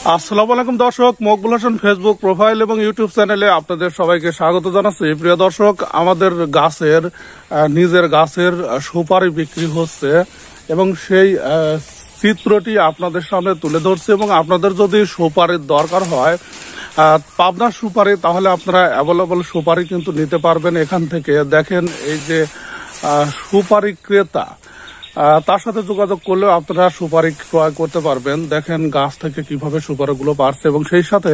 আসসালামু আলাইকুম দর্শক, মকবুল হাসান ফেসবুক প্রোফাইল এবং ইউটিউব চ্যানেলে আপনাদের সবাইকে স্বাগত জানাচ্ছি। প্রিয় দর্শক, আমাদের নিজের গাছের সুপারি বিক্রি হচ্ছে এবং সেই চিত্রটি আপনাদের সামনে তুলে ধরছে। এবং আপনাদের যদি সুপারির দরকার হয়, পাবনার সুপারি, তাহলে আপনারা অ্যাভেলেবল সুপারি কিন্তু নিতে পারবেন এখান থেকে। দেখেন, এই যে সুপারি ক্রেতা, তার সাথে যোগাযোগ করলেও আপনারা সুপারি ক্রয় করতে পারবেন। দেখেন গাছ থেকে কিভাবে সুপারিগুলো পারছে, এবং সেই সাথে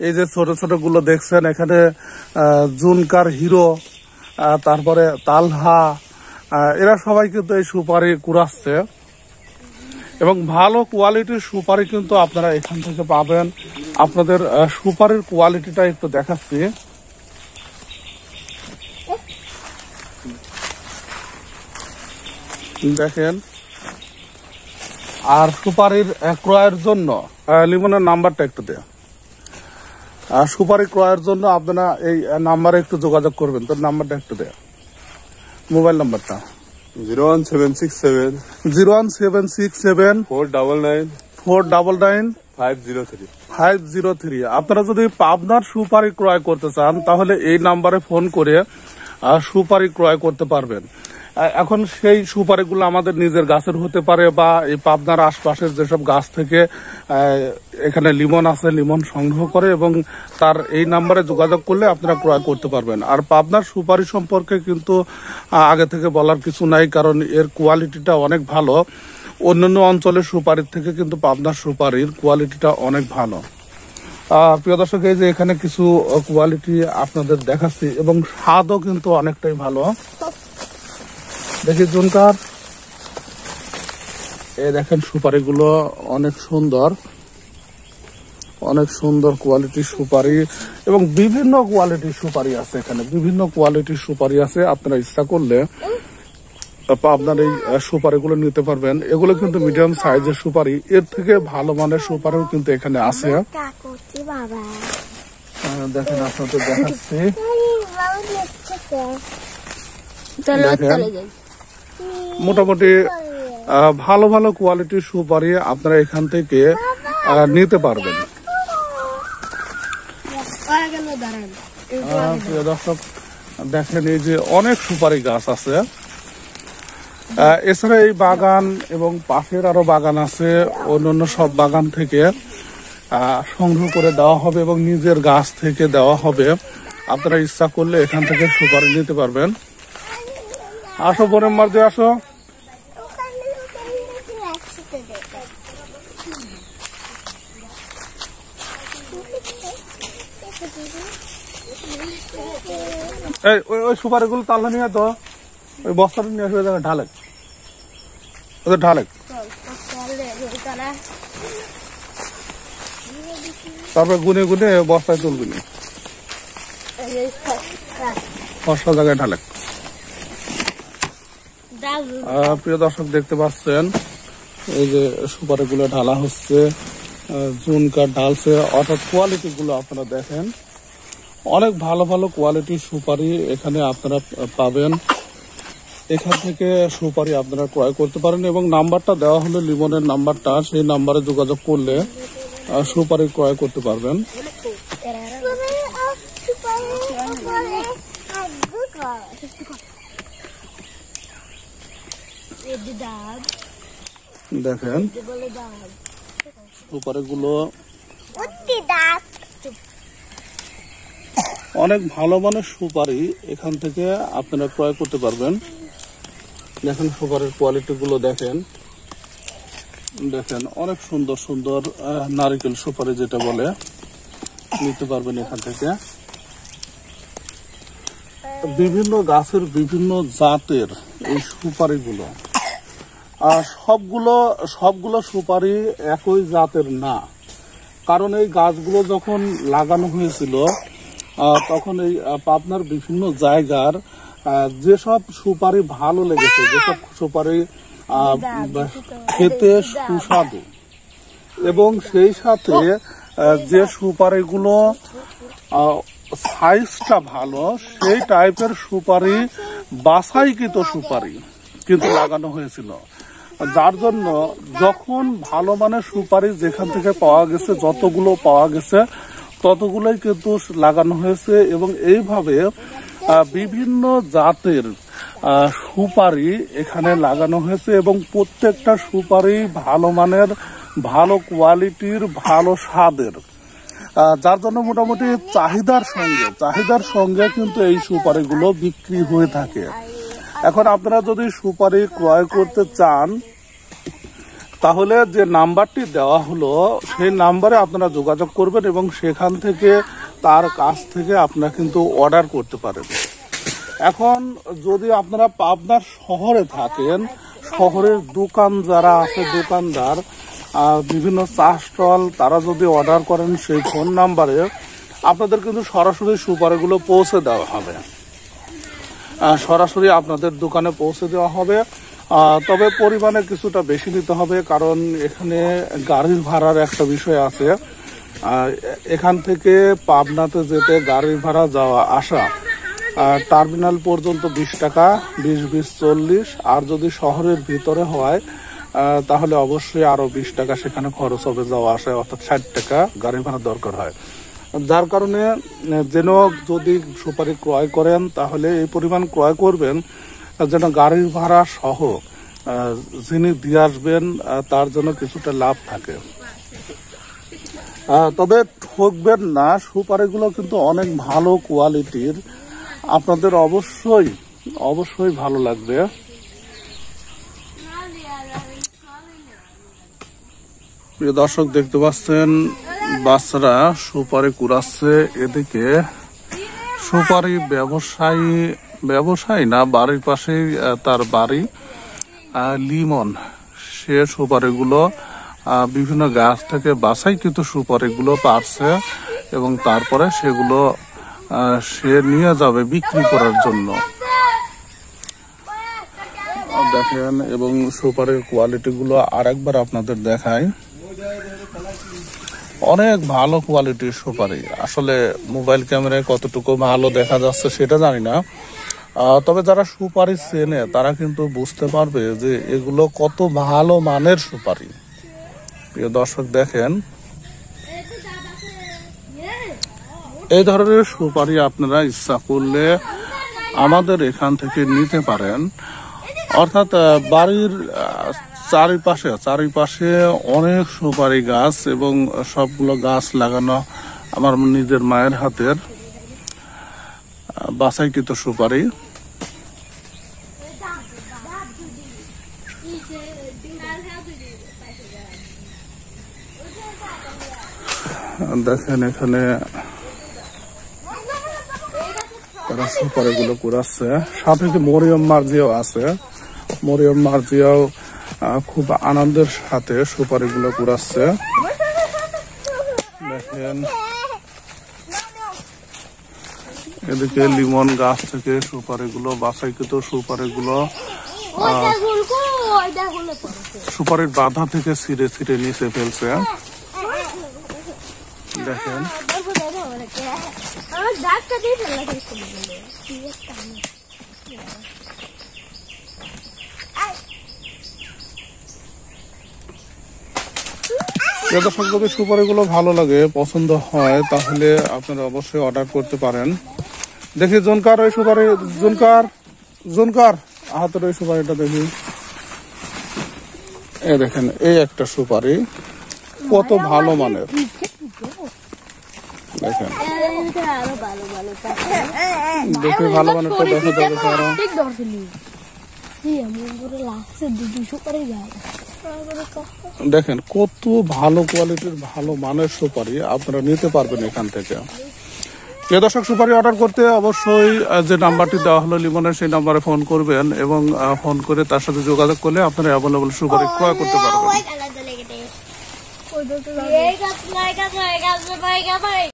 এই যে ছোট ছোট গুলো দেখছেন, এখানে জুনকার হিরো, তারপরে তালহা, এরা সবাই কিন্তু এই সুপারি কুড়াচ্ছে এবং ভালো কোয়ালিটির সুপারি কিন্তু আপনারা এখান থেকে পাবেন। আপনাদের সুপারির কোয়ালিটিটা একটু দেখাচ্ছি। দেখেন, আর সুপারির ক্রয়ের জন্য লিমনের নাম্বারটা একটু দেয়। সুপারি ক্রয়ের জন্য আপনারা এই নাম্বারে একটু যোগাযোগ করবেন। তোর নাম্বারটা একটু দেয়, মোবাইল নাম্বারটা 01767 01767 499 499 503। আপনারা যদি পাবনার সুপারি ক্রয় করতে চান, তাহলে এই নাম্বারে ফোন করে সুপারি ক্রয় করতে পারবেন। এখন সেই সুপারিগুলো আমাদের নিজের গাছের হতে পারে, বা এই পাবনার আশপাশের যেসব গাছ থেকে এখানে লিমন আছে, লিমন সংগ্রহ করে, এবং তার এই নাম্বারে যোগাযোগ করলে আপনারা ক্রয় করতে পারবেন। আর পাবনার সুপারি সম্পর্কে কিন্তু আগে থেকে বলার কিছু নাই, কারণ এর কোয়ালিটিটা অনেক ভালো। অন্যান্য অঞ্চলের সুপারির থেকে কিন্তু পাবনার সুপারির কোয়ালিটিটা অনেক ভালো। প্রিয় দর্শক, এই যে এখানে কিছু কোয়ালিটি আপনাদের দেখাচ্ছি, এবং স্বাদও কিন্তু অনেকটাই ভালো। দেখি জুনকার, এই দেখেন সুপারিগুলো অনেক সুন্দর, অনেক সুন্দর কোয়ালিটির সুপারি, এবং বিভিন্ন কোয়ালিটির সুপারি আছে এখানে, বিভিন্ন কোয়ালিটির সুপারি আছে। আপনারা ইচ্ছা করলে আপনার এই সুপারিগুলো নিতে পারবেন। এগুলো কিন্তু মিডিয়াম সাইজের সুপারি, এর থেকে ভালো মানের সুপারিও কিন্তু এখানে আছে। দেখেন, আপনাদের দেখাচ্ছি। দেখেন, মোটামুটি ভালো ভালো কোয়ালিটির সুপারি আপনারা এখান থেকে নিতে পারবেন। প্রিয় দর্শক, দেখেন, এই যে অনেক সুপারি গাছ আছে। এছাড়া এই বাগান এবং পাশের আরো বাগান আছে, অন্যান্য সব বাগান থেকে সংগ্রহ করে দেওয়া হবে এবং নিজের গাছ থেকে দেওয়া হবে। আপনারা ইচ্ছা করলে এখান থেকে সুপারি নিতে পারবেন। আসো বোনের মাঝে, আসো। এই ওই সুপারিগুলো তাল্লা নিয়ে তো ওই বস্তাটা নিয়ে আসবে, ঢালে ওদের ঢালে, তারপরে গুনে গুনে বস্তায় তুলবি না, বস্তা জায়গায় ঢালে। প্রিয় দর্শক, দেখতে পাচ্ছেন এই যে সুপারি গুলো ঢালা হচ্ছে, জুনকার ঢালছে, অর্থাৎ কোয়ালিটি গুলো আপনারা দেখেন, অনেক ভালো ভালো কোয়ালিটির সুপারি এখানে আপনারা পাবেন। এখান থেকে সুপারি আপনারা ক্রয় করতে পারেন, এবং নাম্বারটা দেওয়া হলো লিমনের নাম্বারটা, সেই নাম্বারে যোগাযোগ করলে সুপারি ক্রয় করতে পারবেন। দেখেন, সুপারিগুলো অনেক ভালো মানের সুপারি এখান থেকে আপনারা ক্রয় করতে পারবেন। দেখেন সুপারির কোয়ালিটি গুলো দেখেন, দেখেন অনেক সুন্দর সুন্দর নারিকেল সুপারি যেটা বলে, নিতে পারবেন এখান থেকে। বিভিন্ন গাছের বিভিন্ন জাতের এই সুপারিগুলো, আর সবগুলো সুপারি একই জাতের না, কারণ এই গাছগুলো যখন লাগানো হয়েছিল তখন এই পাবনার বিভিন্ন জায়গার যেসব সুপারি ভালো লেগেছে, যেসব সুপারি খেতে সুস্বাদু, এবং সেই সাথে যে সুপারিগুলো সাইজটা ভালো, সেই টাইপের সুপারি, বাছাইকৃত সুপারি কিন্তু লাগানো হয়েছিল। যার জন্য যখন ভালো মানের সুপারি যেখান থেকে পাওয়া গেছে, যতগুলো পাওয়া গেছে ততগুলোই কিন্তু লাগানো হয়েছে এবং এইভাবে বিভিন্ন জাতের সুপারি এখানে লাগানো হয়েছে এবং প্রত্যেকটা সুপারি ভালো মানের, ভালো কোয়ালিটির, ভালো স্বাদের, যার জন্য মোটামুটি চাহিদার সঙ্গে কিন্তু এই সুপারিগুলো বিক্রি হয়ে থাকে। এখন আপনারা যদি সুপারি ক্রয় করতে চান তাহলে যে নাম্বারটি দেওয়া হলো সেই নাম্বারে আপনারা যোগাযোগ করবেন এবং সেখান থেকে তার কাছ থেকে আপনারা কিন্তু অর্ডার করতে পারেন। এখন যদি আপনারা পাবনার শহরে থাকেন, শহরের দোকান যারা আছে, দোকানদার, বিভিন্ন চা স্টল, তারা যদি অর্ডার করেন সেই ফোন নাম্বারে আপনাদের কিন্তু সরাসরি সুপারিগুলো পৌঁছে দেওয়া হবে, সরাসরি আপনাদের দোকানে পৌঁছে দেওয়া হবে। তবে পরিমাণে কিছুটা বেশি নিতে হবে, কারণ এখানে গাড়ির ভাড়ার একটা বিষয় আছে। এখান থেকে পাবনাতে যেতে গাড়ির ভাড়া যাওয়া আসা টার্মিনাল পর্যন্ত 20 টাকা, 20-20 40, আর যদি শহরের ভিতরে হয় তাহলে অবশ্যই আরো 20 টাকা সেখানে খরচ হবে যাওয়া আসা, অর্থাৎ 60 টাকা গাড়ি ভাড়া দরকার হয়। যার কারণে যেন যদি সুপারি ক্রয় করেন তাহলে এই পরিমাণ ক্রয় করবেন যেন গাড়ির ভাড়া সহ যিনি দিয়ে আসবেন তার জন্য কিছুটা লাভ থাকে। তবে ঠকবেন না, সুপারিগুলো কিন্তু অনেক ভালো কোয়ালিটির, আপনাদের অবশ্যই ভালো লাগবে। প্রিয় দর্শক, দেখতে পাচ্ছেন বাচ্চারা সুপারি কুড়াচ্ছে। এদিকে সুপারি ব্যবসায়ী না, বাড়ির পাশেই তার বাড়ি, লিমন, সে সুপারিগুলো বিভিন্ন গাছ থেকে বাছাইকৃত সুপারিগুলো পারছে এবং তারপরে সেগুলো সে নিয়ে যাবে বিক্রি করার জন্য। দেখেন, এবং সুপারির কোয়ালিটি গুলো আরেকবার আপনাদের দেখাই। অনেক ভালো কোয়ালিটির সুপারি, আসলে মোবাইল ক্যামেরায় কতটুকু ভালো দেখা যাচ্ছে সেটা জানি না, তবে যারা সুপারি চেনে তারা কিন্তু বুঝতে পারবে যে এগুলো কত ভালো মানের সুপারি। প্রিয় দর্শক, দেখেন, এই ধরনের সুপারি আপনারা ইচ্ছা করলে আমাদের এখান থেকে নিতে পারেন। অর্থাৎ বাড়ির চারিপাশে অনেক সুপারি গাছ এবং সবগুলো গাছ লাগানো আমার নিজের মায়ের হাতের বাছাইকৃত সুপারি। দেখেন, এখানে তারা সুপারি গুলো কুড়াচ্ছে, সাথে যে মরিয়ম মার্জিয়াও আছে। মরিয়ম মার্জিয়াও খুব আনন্দের সাথে সুপারি গুলো কুড়াচ্ছে। দেখেন, এদিকে লিমন গাছ থেকে সুপারি গুলো, বাছাইকৃত সুপারি গুলো সুপারির বাধা থেকে ছিঁড়ে নিচে ফেলছে। দেখেন, দর্শক, যদি সুপারিগুলো ভালো লাগে, পছন্দ হয়, তাহলে আপনারা অবশ্যই অর্ডার করতে পারেন। দেখি জুনকার ওই সুপারি, জুনকার হাতের ওই সুপারিটা দেখি। এই দেখেন, এই একটা সুপারি কত ভালো মানের। দেখেন, দেখে ভালো মানেরটা দেখা যাবে। আরো দেখেন কত ভালো কোয়ালিটির, ভালো মানের সুপারি আপনারা নিতে পারবেন এখান থেকে। প্রিয় দর্শক, সুপারি অর্ডার করতে অবশ্যই যে নাম্বারটি দেওয়া হলো লিমনের, সেই নাম্বারে ফোন করবেন এবং ফোন করে তার সাথে যোগাযোগ করলে আপনারা অ্যাভেলেবল সুপারি ক্রয় করতে পারবেন।